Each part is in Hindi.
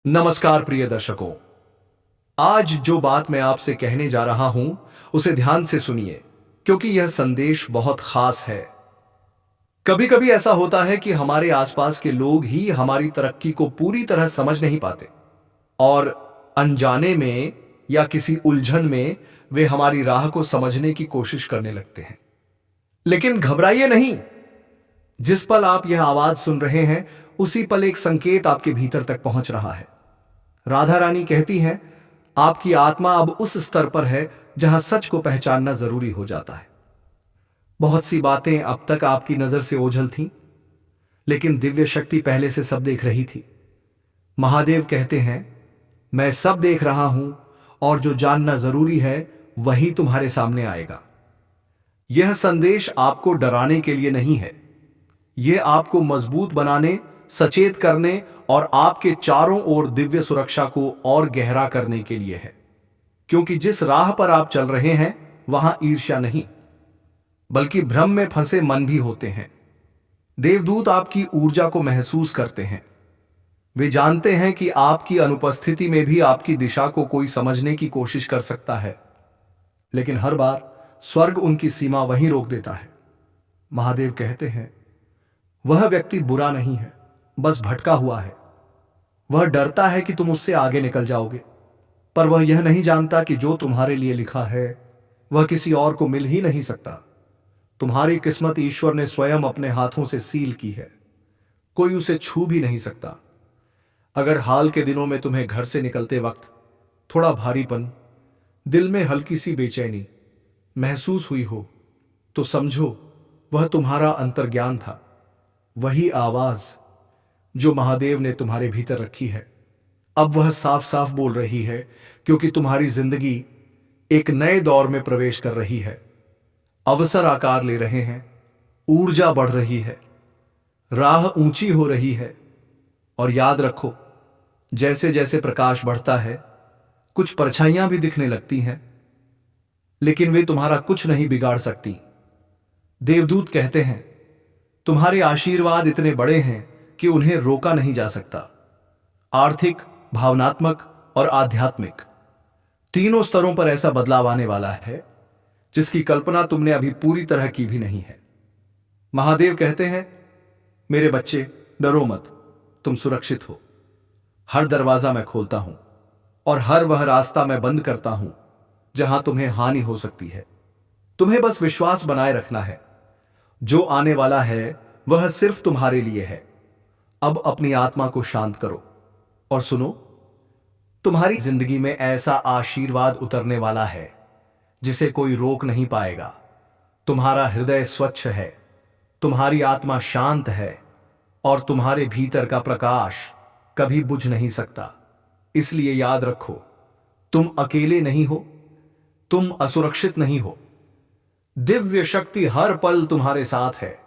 नमस्कार प्रिय दर्शकों। आज जो बात मैं आपसे कहने जा रहा हूं उसे ध्यान से सुनिए, क्योंकि यह संदेश बहुत खास है। कभी कभी ऐसा होता है कि हमारे आसपास के लोग ही हमारी तरक्की को पूरी तरह समझ नहीं पाते और अनजाने में या किसी उलझन में वे हमारी राह को समझने की कोशिश करने लगते हैं। लेकिन घबराइए नहीं। जिस पल आप यह आवाज सुन रहे हैं उसी पल एक संकेत आपके भीतर तक पहुंच रहा है। राधा रानी कहती हैं, आपकी आत्मा अब उस स्तर पर है जहां सच को पहचानना जरूरी हो जाता है। बहुत सी बातें अब तक आपकी नजर से ओझल थीं, लेकिन दिव्य शक्ति पहले से सब देख रही थी। महादेव कहते हैं, मैं सब देख रहा हूं और जो जानना जरूरी है वही तुम्हारे सामने आएगा। यह संदेश आपको डराने के लिए नहीं है, यह आपको मजबूत बनाने, सचेत करने और आपके चारों ओर दिव्य सुरक्षा को और गहरा करने के लिए है। क्योंकि जिस राह पर आप चल रहे हैं वहां ईर्ष्या नहीं, बल्कि भ्रम में फंसे मन भी होते हैं। देवदूत आपकी ऊर्जा को महसूस करते हैं। वे जानते हैं कि आपकी अनुपस्थिति में भी आपकी दिशा को कोई समझने की कोशिश कर सकता है, लेकिन हर बार स्वर्ग उनकी सीमा वहीं रोक देता है। महादेव कहते हैं, वह व्यक्ति बुरा नहीं है, बस भटका हुआ है। वह डरता है कि तुम उससे आगे निकल जाओगे, पर वह यह नहीं जानता कि जो तुम्हारे लिए लिखा है वह किसी और को मिल ही नहीं सकता। तुम्हारी किस्मत ईश्वर ने स्वयं अपने हाथों से सील की है, कोई उसे छू भी नहीं सकता। अगर हाल के दिनों में तुम्हें घर से निकलते वक्त थोड़ा भारीपन, दिल में हल्की सी बेचैनी महसूस हुई हो, तो समझो वह तुम्हारा अंतर्ज्ञान था। वही आवाज जो महादेव ने तुम्हारे भीतर रखी है, अब वह साफ साफ बोल रही है, क्योंकि तुम्हारी जिंदगी एक नए दौर में प्रवेश कर रही है। अवसर आकार ले रहे हैं, ऊर्जा बढ़ रही है, राह ऊंची हो रही है। और याद रखो, जैसे जैसे प्रकाश बढ़ता है कुछ परछाइयां भी दिखने लगती हैं, लेकिन वे तुम्हारा कुछ नहीं बिगाड़ सकती। देवदूत कहते हैं, तुम्हारे आशीर्वाद इतने बड़े हैं कि उन्हें रोका नहीं जा सकता। आर्थिक, भावनात्मक और आध्यात्मिक तीनों स्तरों पर ऐसा बदलाव आने वाला है जिसकी कल्पना तुमने अभी पूरी तरह की भी नहीं है। महादेव कहते हैं, मेरे बच्चे डरो मत, तुम सुरक्षित हो। हर दरवाजा मैं खोलता हूं और हर वह रास्ता मैं बंद करता हूं जहां तुम्हें हानि हो सकती है। तुम्हें बस विश्वास बनाए रखना है। जो आने वाला है वह सिर्फ तुम्हारे लिए है। अब अपनी आत्मा को शांत करो और सुनो, तुम्हारी जिंदगी में ऐसा आशीर्वाद उतरने वाला है जिसे कोई रोक नहीं पाएगा। तुम्हारा हृदय स्वच्छ है, तुम्हारी आत्मा शांत है और तुम्हारे भीतर का प्रकाश कभी बुझ नहीं सकता। इसलिए याद रखो, तुम अकेले नहीं हो, तुम असुरक्षित नहीं हो। दिव्य शक्ति हर पल तुम्हारे साथ है,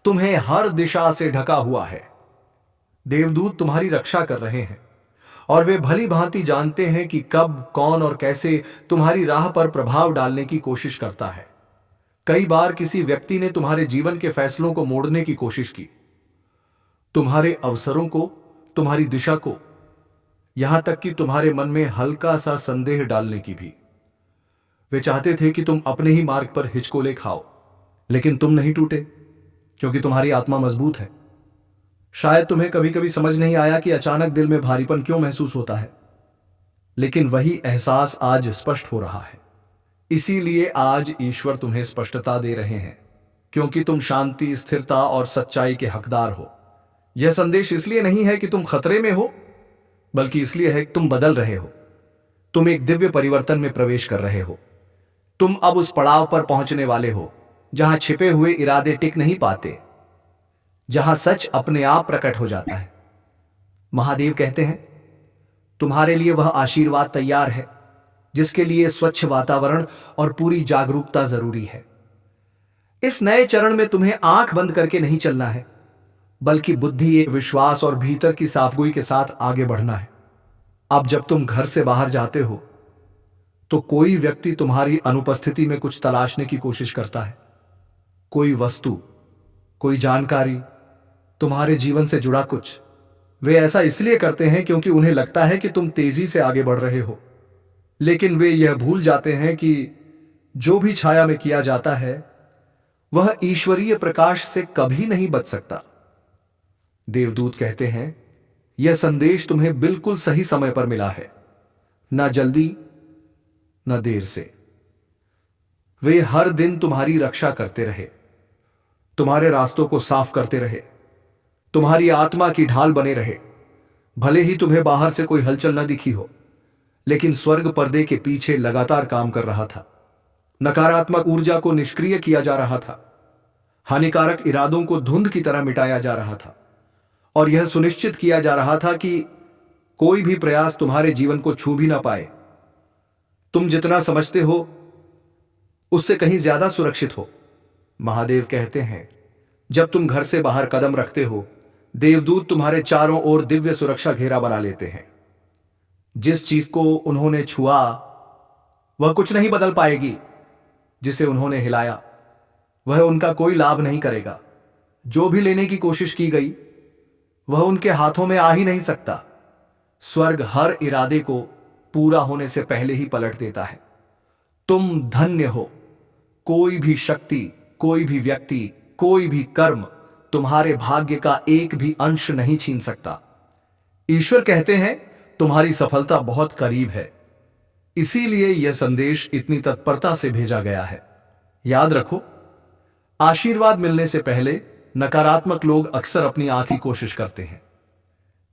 तुम्हें हर दिशा से ढका हुआ है। देवदूत तुम्हारी रक्षा कर रहे हैं और वे भली भांति जानते हैं कि कब, कौन और कैसे तुम्हारी राह पर प्रभाव डालने की कोशिश करता है। कई बार किसी व्यक्ति ने तुम्हारे जीवन के फैसलों को मोड़ने की कोशिश की, तुम्हारे अवसरों को, तुम्हारी दिशा को, यहां तक कि तुम्हारे मन में हल्का सा संदेह डालने की भी। वे चाहते थे कि तुम अपने ही मार्ग पर हिचकोले खाओ, लेकिन तुम नहीं टूटे, क्योंकि तुम्हारी आत्मा मजबूत है। शायद तुम्हें कभी कभी समझ नहीं आया कि अचानक दिल में भारीपन क्यों महसूस होता है, लेकिन वही एहसास आज स्पष्ट हो रहा है। इसीलिए आज ईश्वर तुम्हें स्पष्टता दे रहे हैं, क्योंकि तुम शांति, स्थिरता और सच्चाई के हकदार हो। यह संदेश इसलिए नहीं है कि तुम खतरे में हो, बल्कि इसलिए है कि तुम बदल रहे हो। तुम एक दिव्य परिवर्तन में प्रवेश कर रहे हो। तुम अब उस पड़ाव पर पहुंचने वाले हो जहां छिपे हुए इरादे टिक नहीं पाते, जहां सच अपने आप प्रकट हो जाता है। महादेव कहते हैं, तुम्हारे लिए वह आशीर्वाद तैयार है जिसके लिए स्वच्छ वातावरण और पूरी जागरूकता जरूरी है। इस नए चरण में तुम्हें आंख बंद करके नहीं चलना है, बल्कि बुद्धि, विश्वास और भीतर की साफगोई के साथ आगे बढ़ना है। अब जब तुम घर से बाहर जाते हो तो कोई व्यक्ति तुम्हारी अनुपस्थिति में कुछ तलाशने की कोशिश करता है। कोई वस्तु, कोई जानकारी, तुम्हारे जीवन से जुड़ा कुछ। वे ऐसा इसलिए करते हैं क्योंकि उन्हें लगता है कि तुम तेजी से आगे बढ़ रहे हो, लेकिन वे यह भूल जाते हैं कि जो भी छाया में किया जाता है वह ईश्वरीय प्रकाश से कभी नहीं बच सकता। देवदूत कहते हैं, यह संदेश तुम्हें बिल्कुल सही समय पर मिला है, ना जल्दी ना देर से। वे हर दिन तुम्हारी रक्षा करते रहे, तुम्हारे रास्तों को साफ करते रहे, तुम्हारी आत्मा की ढाल बने रहे। भले ही तुम्हें बाहर से कोई हलचल न दिखी हो, लेकिन स्वर्ग पर्दे के पीछे लगातार काम कर रहा था। नकारात्मक ऊर्जा को निष्क्रिय किया जा रहा था, हानिकारक इरादों को धुंध की तरह मिटाया जा रहा था, और यह सुनिश्चित किया जा रहा था कि कोई भी प्रयास तुम्हारे जीवन को छू भी ना पाए। तुम जितना समझते हो उससे कहीं ज्यादा सुरक्षित हो। महादेव कहते हैं, जब तुम घर से बाहर कदम रखते हो, देवदूत तुम्हारे चारों ओर दिव्य सुरक्षा घेरा बना लेते हैं। जिस चीज को उन्होंने छुआ वह कुछ नहीं बदल पाएगी, जिसे उन्होंने हिलाया वह उनका कोई लाभ नहीं करेगा। जो भी लेने की कोशिश की गई वह उनके हाथों में आ ही नहीं सकता। स्वर्ग हर इरादे को पूरा होने से पहले ही पलट देता है। तुम धन्य हो। कोई भी शक्ति, कोई भी व्यक्ति, कोई भी कर्म तुम्हारे भाग्य का एक भी अंश नहीं छीन सकता। ईश्वर कहते हैं, तुम्हारी सफलता बहुत करीब है। इसीलिए यह संदेश इतनी तत्परता से भेजा गया है। याद रखो, आशीर्वाद मिलने से पहले नकारात्मक लोग अक्सर अपनी आंखी कोशिश करते हैं।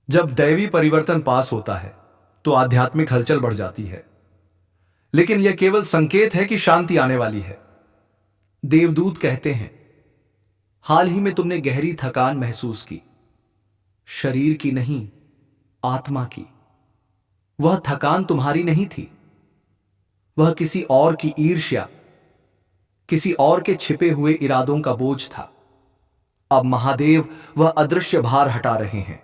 जब दैवी परिवर्तन पास होता है तो आध्यात्मिक हलचल बढ़ जाती है, लेकिन यह केवल संकेत है कि शांति आने वाली है। देवदूत कहते हैं, हाल ही में तुमने गहरी थकान महसूस की, शरीर की नहीं, आत्मा की। वह थकान तुम्हारी नहीं थी, वह किसी और की ईर्ष्या, किसी और के छिपे हुए इरादों का बोझ था। अब महादेव वह अदृश्य भार हटा रहे हैं।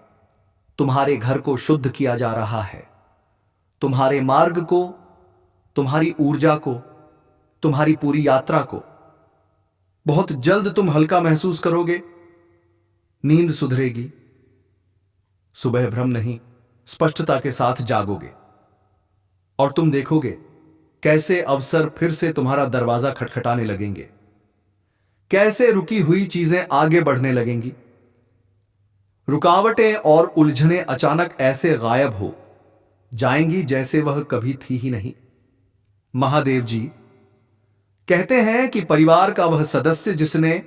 तुम्हारे घर को शुद्ध किया जा रहा है, तुम्हारे मार्ग को, तुम्हारी ऊर्जा को, तुम्हारी पूरी यात्रा को। बहुत जल्द तुम हल्का महसूस करोगे, नींद सुधरेगी, सुबह भ्रम नहीं, स्पष्टता के साथ जागोगे, और तुम देखोगे कैसे अवसर फिर से तुम्हारा दरवाजा खटखटाने लगेंगे, कैसे रुकी हुई चीजें आगे बढ़ने लगेंगी। रुकावटें और उलझनें अचानक ऐसे गायब हो जाएंगी जैसे वह कभी थी ही नहीं। महादेव जी कहते हैं कि परिवार का वह सदस्य जिसने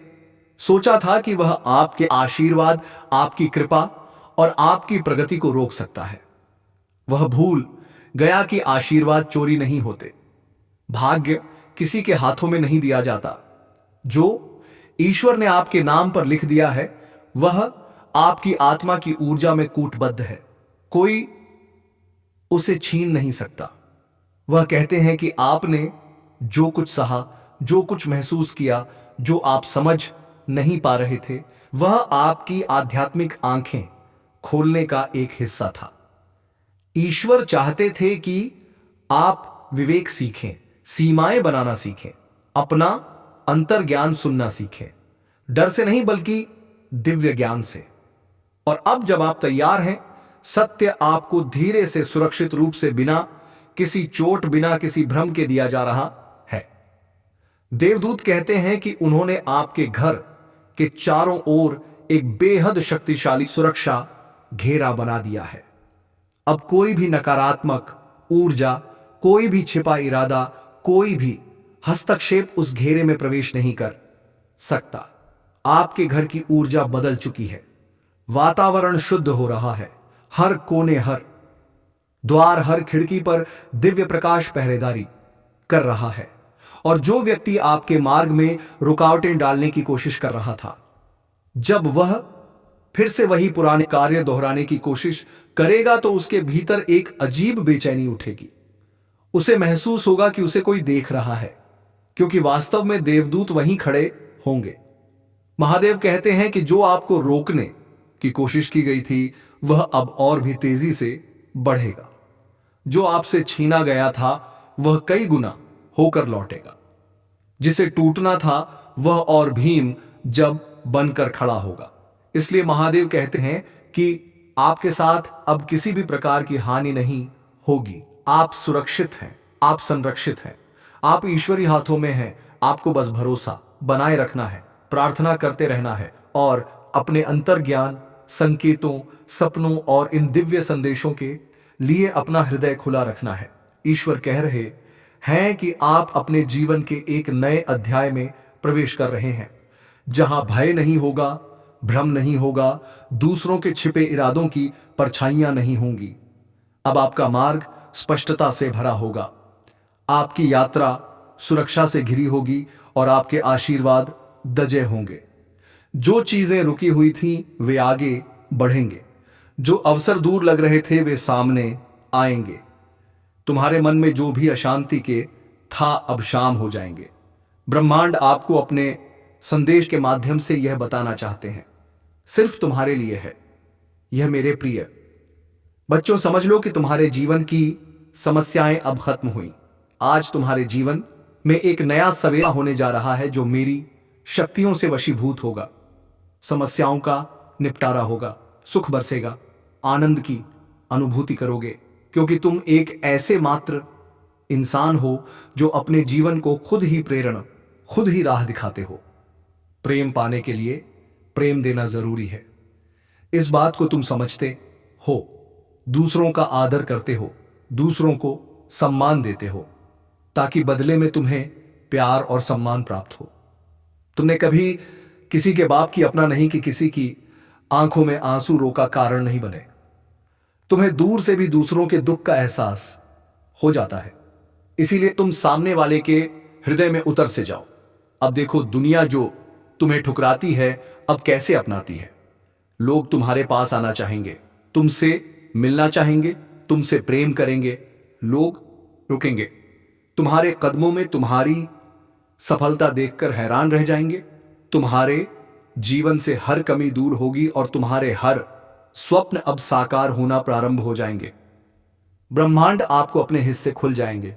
सोचा था कि वह आपके आशीर्वाद, आपकी कृपा और आपकी प्रगति को रोक सकता है, वह भूल गया कि आशीर्वाद चोरी नहीं होते, भाग्य किसी के हाथों में नहीं दिया जाता। जो ईश्वर ने आपके नाम पर लिख दिया है वह आपकी आत्मा की ऊर्जा में कूटबद्ध है, कोई उसे छीन नहीं सकता। वह कहते हैं कि आपने जो कुछ सहा, जो कुछ महसूस किया, जो आप समझ नहीं पा रहे थे, वह आपकी आध्यात्मिक आंखें खोलने का एक हिस्सा था। ईश्वर चाहते थे कि आप विवेक सीखें, सीमाएं बनाना सीखें, अपना अंतर्ज्ञान सुनना सीखें, डर से नहीं बल्कि दिव्य ज्ञान से। और अब जब आप तैयार हैं, सत्य आपको धीरे से, सुरक्षित रूप से, बिना किसी चोट, बिना किसी भ्रम के दिया जा रहा है। देवदूत कहते हैं कि उन्होंने आपके घर के चारों ओर एक बेहद शक्तिशाली सुरक्षा घेरा बना दिया है। अब कोई भी नकारात्मक ऊर्जा, कोई भी छिपा इरादा, कोई भी हस्तक्षेप उस घेरे में प्रवेश नहीं कर सकता। आपके घर की ऊर्जा बदल चुकी है, वातावरण शुद्ध हो रहा है, हर कोने, हर द्वार, हर खिड़की पर दिव्य प्रकाश पहरेदारी कर रहा है। और जो व्यक्ति आपके मार्ग में रुकावटें डालने की कोशिश कर रहा था, जब वह फिर से वही पुराने कार्य दोहराने की कोशिश करेगा तो उसके भीतर एक अजीब बेचैनी उठेगी। उसे महसूस होगा कि उसे कोई देख रहा है, क्योंकि वास्तव में देवदूत वहीं खड़े होंगे। महादेव कहते हैं कि जो आपको रोकने की कोशिश की गई थी वह अब और भी तेजी से बढ़ेगा। जो आपसे छीना गया था वह कई गुना होकर लौटेगा। जिसे टूटना था वह और भीम जब बनकर खड़ा होगा। इसलिए महादेव कहते हैं कि आपके साथ अब किसी भी प्रकार की हानि नहीं होगी। आप सुरक्षित हैं, आप संरक्षित हैं, आप ईश्वरी हाथों में हैं। आपको बस भरोसा बनाए रखना है, प्रार्थना करते रहना है और अपने अंतर्ज्ञान, संकेतों, सपनों और इन दिव्य संदेशों के लिए अपना हृदय खुला रखना है। ईश्वर कह रहे हैं कि आप अपने जीवन के एक नए अध्याय में प्रवेश कर रहे हैं, जहां भय नहीं होगा, भ्रम नहीं होगा, दूसरों के छिपे इरादों की परछाइयां नहीं होंगी। अब आपका मार्ग स्पष्टता से भरा होगा, आपकी यात्रा सुरक्षा से घिरी होगी और आपके आशीर्वाद दजे होंगे। जो चीजें रुकी हुई थीं वे आगे बढ़ेंगे, जो अवसर दूर लग रहे थे वे सामने आएंगे। तुम्हारे मन में जो भी अशांति के था अब शाम हो जाएंगे। ब्रह्मांड आपको अपने संदेश के माध्यम से यह बताना चाहते हैं, सिर्फ तुम्हारे लिए है यह मेरे प्रिय बच्चों। समझ लो कि तुम्हारे जीवन की समस्याएं अब खत्म हुई। आज तुम्हारे जीवन में एक नया सवेरा होने जा रहा है जो मेरी शक्तियों से वशीभूत होगा। समस्याओं का निपटारा होगा, सुख बरसेगा, आनंद की अनुभूति करोगे, क्योंकि तुम एक ऐसे मात्र इंसान हो जो अपने जीवन को खुद ही प्रेरणा, खुद ही राह दिखाते हो। प्रेम पाने के लिए प्रेम देना जरूरी है, इस बात को तुम समझते हो। दूसरों का आदर करते हो, दूसरों को सम्मान देते हो, ताकि बदले में तुम्हें प्यार और सम्मान प्राप्त हो। तुमने कभी किसी के बाप की अपना नहीं कि किसी की आंखों में आंसू रोका कारण नहीं बने। तुम्हें दूर से भी दूसरों के दुख का एहसास हो जाता है, इसीलिए तुम सामने वाले के हृदय में उतर से जाओ। अब देखो दुनिया जो तुम्हें ठुकराती है अब कैसे अपनाती है। लोग तुम्हारे पास आना चाहेंगे, तुमसे मिलना चाहेंगे, तुमसे प्रेम करेंगे। लोग रुकेंगे तुम्हारे कदमों में, तुम्हारी सफलता देखकर हैरान रह जाएंगे। तुम्हारे जीवन से हर कमी दूर होगी और तुम्हारे हर स्वप्न अब साकार होना प्रारंभ हो जाएंगे। ब्रह्मांड आपको अपने हिस्से खुल जाएंगे।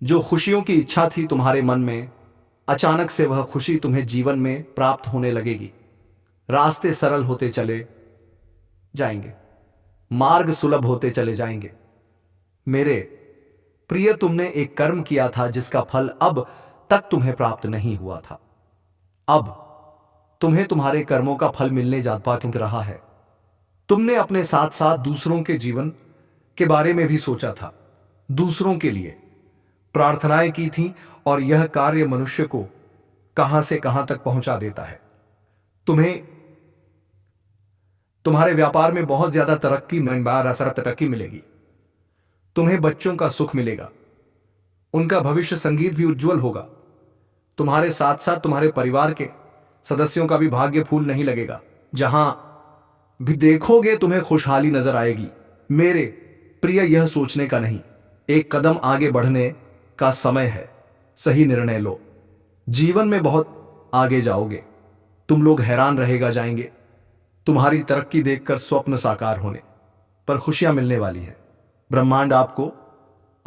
जो खुशियों की इच्छा थी तुम्हारे मन में, अचानक से वह खुशी तुम्हें जीवन में प्राप्त होने लगेगी। रास्ते सरल होते चले जाएंगे, मार्ग सुलभ होते चले जाएंगे। मेरे प्रिय, तुमने एक कर्म किया था जिसका फल अब तक तुम्हें प्राप्त नहीं हुआ था। अब तुम्हें तुम्हारे कर्मों का फल मिलने जाता रहा है। तुमने अपने साथ साथ दूसरों के जीवन के बारे में भी सोचा था, दूसरों के लिए प्रार्थनाएं की थी और यह कार्य मनुष्य को कहां से कहां तक पहुंचा देता है। तुम्हें तुम्हारे व्यापार में बहुत ज्यादा तरक्की मिलेगी। तुम्हें बच्चों का सुख मिलेगा, उनका भविष्य संगीत भी उज्जवल होगा। तुम्हारे साथ साथ तुम्हारे परिवार के सदस्यों का भी भाग्य फूल नहीं लगेगा। जहां भी देखोगे तुम्हें खुशहाली नजर आएगी। मेरे प्रिय, यह सोचने का नहीं, एक कदम आगे बढ़ने का समय है। सही निर्णय लो, जीवन में बहुत आगे जाओगे। तुम लोग हैरान रहेगा जाएंगे तुम्हारी तरक्की देखकर, स्वप्न साकार होने पर खुशियां मिलने वाली है। ब्रह्मांड आपको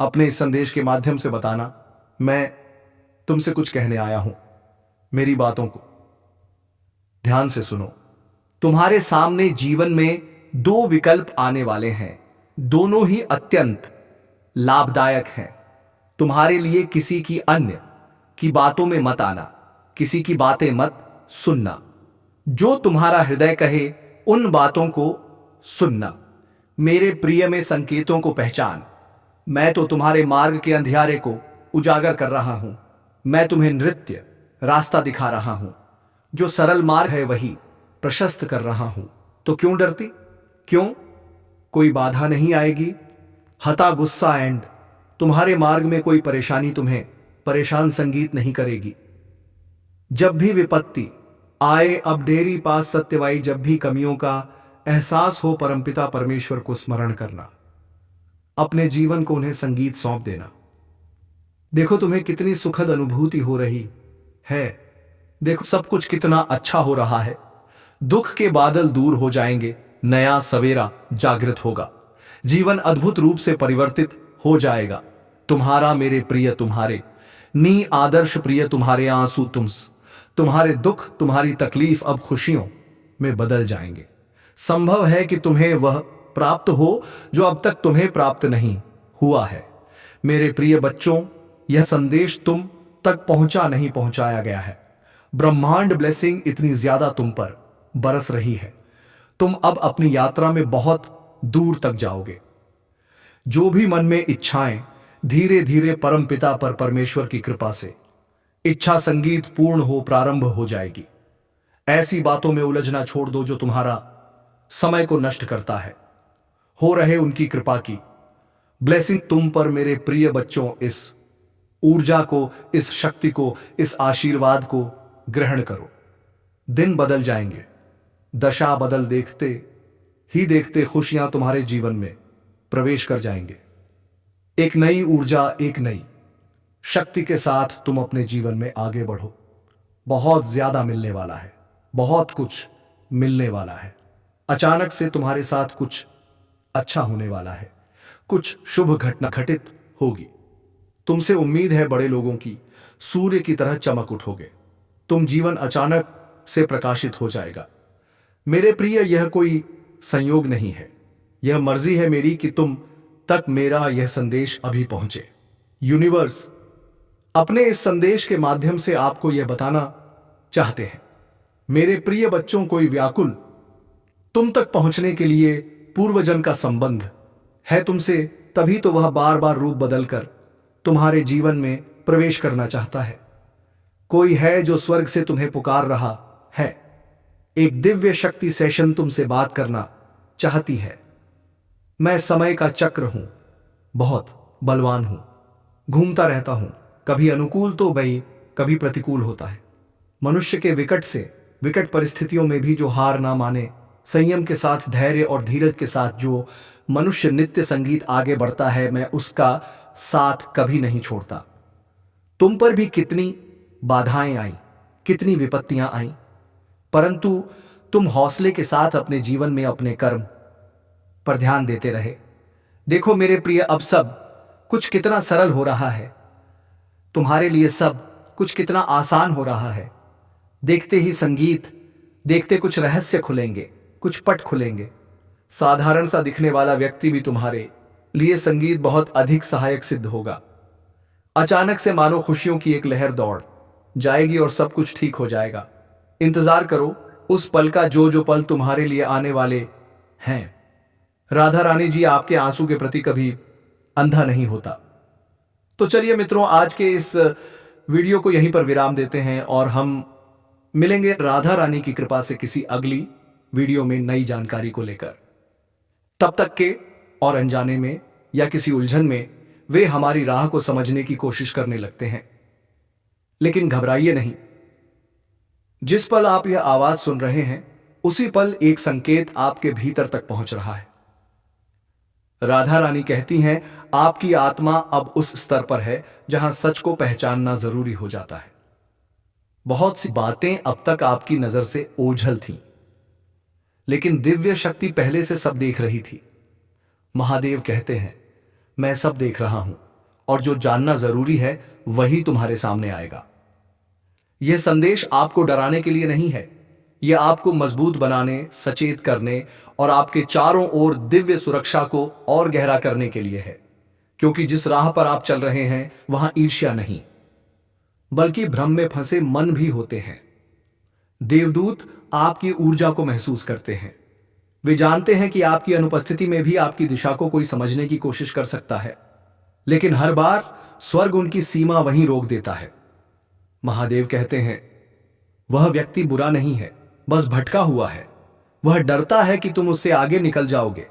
अपने इस संदेश के माध्यम से बताना, मैं तुमसे कुछ कहने आया हूं। मेरी बातों को ध्यान से सुनो। तुम्हारे सामने जीवन में दो विकल्प आने वाले हैं, दोनों ही अत्यंत लाभदायक हैं। तुम्हारे लिए किसी की अन्य की बातों में मत आना, किसी की बातें मत सुनना। जो तुम्हारा हृदय कहे उन बातों को सुनना। मेरे प्रिय, में संकेतों को पहचान। मैं तो तुम्हारे मार्ग के अंधियारे को उजागर कर रहा हूं। मैं तुम्हें नृत्य रास्ता दिखा रहा हूं। जो सरल मार्ग है वही प्रशस्त कर रहा हूं। तो क्यों डरती? क्यों? कोई बाधा नहीं आएगी। हता गुस्सा एंड तुम्हारे मार्ग में कोई परेशानी तुम्हें परेशान संगीत नहीं करेगी। जब भी विपत्ति आए अब डेरी पास सत्यवाई, जब भी कमियों का एहसास हो परमपिता परमेश्वर को स्मरण करना, अपने जीवन को उन्हें संगीत सौंप देना। देखो तुम्हें कितनी सुखद अनुभूति हो रही है। देखो सब कुछ कितना अच्छा हो रहा है। दुख के बादल दूर हो जाएंगे, नया सवेरा जागृत होगा, जीवन अद्भुत रूप से परिवर्तित हो जाएगा। तुम्हारा मेरे प्रिय, तुम्हारे नी आदर्श प्रिय, तुम्हारे आंसू तुम्हारे दुख, तुम्हारी तकलीफ अब खुशियों में बदल जाएंगे। संभव है कि तुम्हें वह प्राप्त हो जो अब तक तुम्हें प्राप्त नहीं हुआ है। मेरे प्रिय बच्चों, यह संदेश तुम तक पहुंचाया गया है। ब्रह्मांड ब्लेसिंग इतनी ज्यादा तुम पर बरस रही है, तुम अब अपनी यात्रा में बहुत दूर तक जाओगे। जो भी मन में इच्छाएं, धीरे धीरे परम पिता पर परमेश्वर की कृपा से इच्छा संगीत पूर्ण हो प्रारंभ हो जाएगी। ऐसी बातों में उलझना छोड़ दो जो तुम्हारा समय को नष्ट करता है। हो रहे उनकी कृपा की ब्लेसिंग तुम पर मेरे प्रिय बच्चों। इस ऊर्जा को, इस शक्ति को, इस आशीर्वाद को ग्रहण करो। दिन बदल जाएंगे, दशा बदल देखते ही देखते खुशियां तुम्हारे जीवन में प्रवेश कर जाएंगे। एक नई ऊर्जा, एक नई शक्ति के साथ तुम अपने जीवन में आगे बढ़ो। बहुत ज्यादा मिलने वाला है, बहुत कुछ मिलने वाला है। अचानक से तुम्हारे साथ कुछ अच्छा होने वाला है, कुछ शुभ घटना घटित होगी। तुमसे उम्मीद है बड़े लोगों की, सूर्य की तरह चमक उठोगे। तुम जीवन अचानक से प्रकाशित हो जाएगा। मेरे प्रिय, यह कोई संयोग नहीं है, यह मर्जी है मेरी कि तुम तक मेरा यह संदेश अभी पहुंचे। यूनिवर्स अपने इस संदेश के माध्यम से आपको यह बताना चाहते हैं, मेरे प्रिय बच्चों, कोई व्याकुल तुम तक पहुंचने के लिए पूर्वजन्म का संबंध है तुमसे, तभी तो वह बार बार रूप बदलकर तुम्हारे जीवन में प्रवेश करना चाहता है। कोई है जो स्वर्ग से तुम्हें पुकार रहा है। एक दिव्य शक्ति सेशन तुमसे बात करना चाहती है। मैं समय का चक्र हूं, बहुत बलवान हूं, घूमता रहता हूं, कभी अनुकूल तो कभी प्रतिकूल होता है। मनुष्य के विकट से विकट परिस्थितियों में भी जो हार ना माने, संयम के साथ, धैर्य और धीरज के साथ जो मनुष्य नित्य संगीत आगे बढ़ता है, मैं उसका साथ कभी नहीं छोड़ता। तुम पर भी कितनी बाधाएं आई, कितनी विपत्तियां आई, परंतु तुम हौसले के साथ अपने जीवन में अपने कर्म पर ध्यान देते रहे। देखो मेरे प्रिय, अब सब कुछ कितना सरल हो रहा है, तुम्हारे लिए सब कुछ कितना आसान हो रहा है। देखते ही संगीत, देखते कुछ रहस्य खुलेंगे, कुछ पट खुलेंगे। साधारण सा दिखने वाला व्यक्ति भी तुम्हारे लिए संगीत बहुत अधिक सहायक सिद्ध होगा। अचानक से मानो खुशियों की एक लहर दौड़ जाएगी और सब कुछ ठीक हो जाएगा। इंतजार करो उस पल का, जो पल तुम्हारे लिए आने वाले हैं। राधा रानी जी आपके आंसू के प्रति कभी अंधा नहीं होता। तो चलिए मित्रों, आज के इस वीडियो को यहीं पर विराम देते हैं और हम मिलेंगे राधा रानी की कृपा से किसी अगली वीडियो में नई जानकारी को लेकर। तब तक के और अनजाने में या किसी उलझन में वे हमारी राह को समझने की कोशिश करने लगते हैं, लेकिन घबराइए नहीं। जिस पल आप यह आवाज सुन रहे हैं, उसी पल एक संकेत आपके भीतर तक पहुंच रहा है। राधा रानी कहती हैं, आपकी आत्मा अब उस स्तर पर है जहां सच को पहचानना जरूरी हो जाता है। बहुत सी बातें अब तक आपकी नजर से ओझल थीं, लेकिन दिव्य शक्ति पहले से सब देख रही थी। महादेव कहते हैं, मैं सब देख रहा हूं और जो जानना जरूरी है वही तुम्हारे सामने आएगा। यह संदेश आपको डराने के लिए नहीं है, यह आपको मजबूत बनाने, सचेत करने और आपके चारों ओर दिव्य सुरक्षा को और गहरा करने के लिए है। क्योंकि जिस राह पर आप चल रहे हैं वहां ईर्ष्या नहीं, बल्कि भ्रम में फंसे मन भी होते हैं। देवदूत आपकी ऊर्जा को महसूस करते हैं। वे जानते हैं कि आपकी अनुपस्थिति में भी आपकी दिशा को कोई समझने की कोशिश कर सकता है, लेकिन हर बार स्वर्ग उनकी सीमा वहीं रोक देता है। महादेव कहते हैं, वह व्यक्ति बुरा नहीं है, बस भटका हुआ है। वह डरता है कि तुम उससे आगे निकल जाओगे,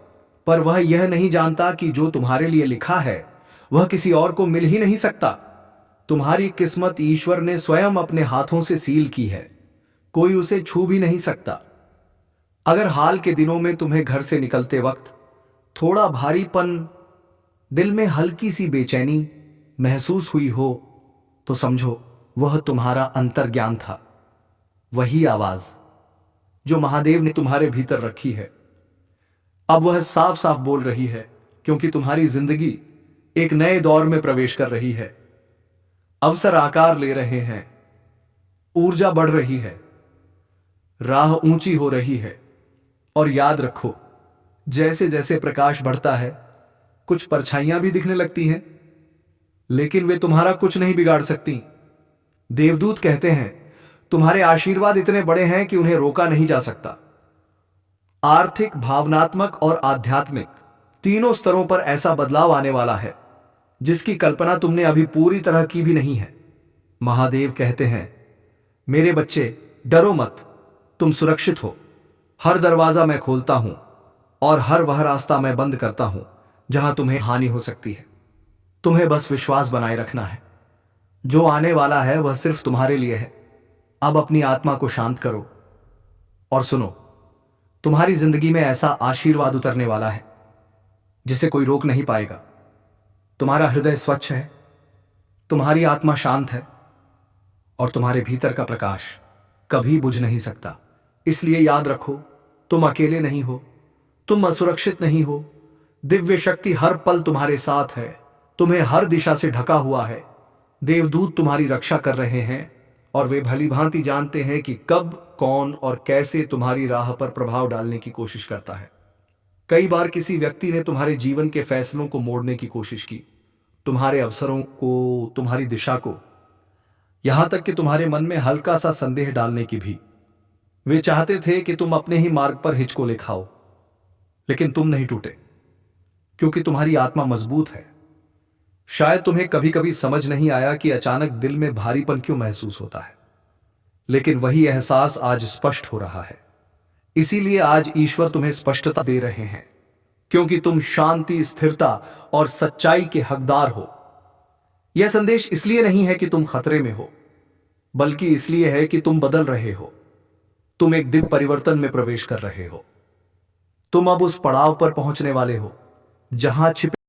पर वह यह नहीं जानता कि जो तुम्हारे लिए लिखा है वह किसी और को मिल ही नहीं सकता। तुम्हारी किस्मत ईश्वर ने स्वयं अपने हाथों से सील की है, कोई उसे छू भी नहीं सकता। अगर हाल के दिनों में तुम्हें घर से निकलते वक्त थोड़ा भारीपन, दिल में हल्की सी बेचैनी महसूस हुई हो, तो समझो वह तुम्हारा अंतर्ज्ञान था। वही आवाज जो महादेव ने तुम्हारे भीतर रखी है, अब वह साफ साफ बोल रही है, क्योंकि तुम्हारी जिंदगी एक नए दौर में प्रवेश कर रही है। अवसर आकार ले रहे हैं, ऊर्जा बढ़ रही है, राह ऊंची हो रही है। और याद रखो, जैसे जैसे प्रकाश बढ़ता है कुछ परछाइयां भी दिखने लगती हैं, लेकिन वे तुम्हारा कुछ नहीं बिगाड़ सकती। देवदूत कहते हैं तुम्हारे आशीर्वाद इतने बड़े हैं कि उन्हें रोका नहीं जा सकता। आर्थिक, भावनात्मक और आध्यात्मिक तीनों स्तरों पर ऐसा बदलाव आने वाला है जिसकी कल्पना तुमने अभी पूरी तरह की भी नहीं है। महादेव कहते हैं मेरे बच्चे, डरो मत, तुम सुरक्षित हो। हर दरवाजा मैं खोलता हूं और हर वह रास्ता मैं बंद करता हूं जहां तुम्हें हानि हो सकती है। तुम्हें बस विश्वास बनाए रखना है। जो आने वाला है वह सिर्फ तुम्हारे लिए है। अब अपनी आत्मा को शांत करो और सुनो, तुम्हारी जिंदगी में ऐसा आशीर्वाद उतरने वाला है जिसे कोई रोक नहीं पाएगा। तुम्हारा हृदय स्वच्छ है, तुम्हारी आत्मा शांत है और तुम्हारे भीतर का प्रकाश कभी बुझ नहीं सकता। इसलिए याद रखो, तुम अकेले नहीं हो, तुम असुरक्षित नहीं हो। दिव्य शक्ति हर पल तुम्हारे साथ है, तुम्हें हर दिशा से ढका हुआ है। देवदूत तुम्हारी रक्षा कर रहे हैं और वे भली भांति जानते हैं कि कब, कौन और कैसे तुम्हारी राह पर प्रभाव डालने की कोशिश करता है। कई बार किसी व्यक्ति ने तुम्हारे जीवन के फैसलों को मोड़ने की कोशिश की, तुम्हारे अवसरों को, तुम्हारी दिशा को, यहां तक कि तुम्हारे मन में हल्का सा संदेह डालने की भी। वे चाहते थे कि तुम अपने ही मार्ग पर हिचकोले खाओ, लेकिन तुम नहीं टूटे क्योंकि तुम्हारी आत्मा मजबूत है। शायद तुम्हें कभी कभी समझ नहीं आया कि अचानक दिल में भारीपन क्यों महसूस होता है, लेकिन वही एहसास आज स्पष्ट हो रहा है। इसीलिए आज ईश्वर तुम्हें स्पष्टता दे रहे हैं, क्योंकि तुम शांति, स्थिरता और सच्चाई के हकदार हो। यह संदेश इसलिए नहीं है कि तुम खतरे में हो, बल्कि इसलिए है कि तुम बदल रहे हो। तुम एक दिव्य परिवर्तन में प्रवेश कर रहे हो। तुम अब उस पड़ाव पर पहुंचने वाले हो जहां छिपे